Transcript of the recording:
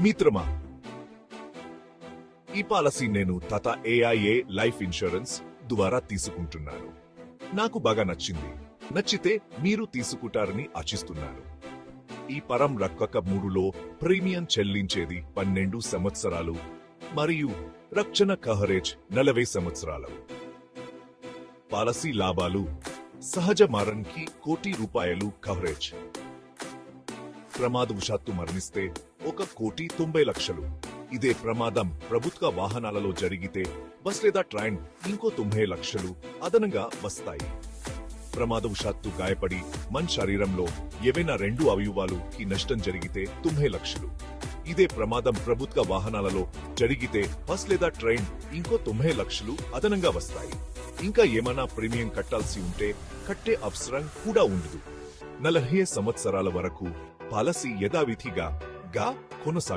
మిత్రమా, ఈ పాలసీ నేను టాటా AIA లైఫ్ ఇన్సూరెన్స్ ద్వారా తీసుకుంటున్నాను. నాకు బాగా నచ్చితే మీరు తీసుకుంటారని ఆశిస్తున్నాను. ఈ పరం రక్షక 3లో ప్రీమియం చెల్లించేది 12 సంవత్సరాలు మరియు రక్షణ కవరేజ్ 40 సంవత్సరాలు. పాలసీ లాభాలు: సహజ మరణంకి ₹1,00,00,000 కవరేజ్. ప్రమాదవశాత్తు మరణిస్తే ₹1,90,00,000. ఇదే ప్రమాదం ప్రభుత్వ వాహనాలలో జరిగితే బస్ లేదా ట్రైన్ ఇంకో ₹90,00,000 అదనంగా వస్తాయి. ప్రమాదవశాత్తు గాయపడి మన శరీరంలో ఏవైనా 2 అవయవాలుకి నష్టం జరిగితే ₹90,00,000. ఇదే ప్రమాదం ప్రభుత్వ వాహనాలలో జరిగితే బస్ లేదా ట్రైన్ ఇంకో ₹90,00,000 అదనంగా వస్తాయి. ఇంకా ఏమైనా ప్రీమియం కట్టాల్సి ఉంటే కట్టే అవసరం కూడా ఉండదు. 40 సంవత్సరాల వరకు పాలసీ యథావిధిగా కొనసాగుతుంది.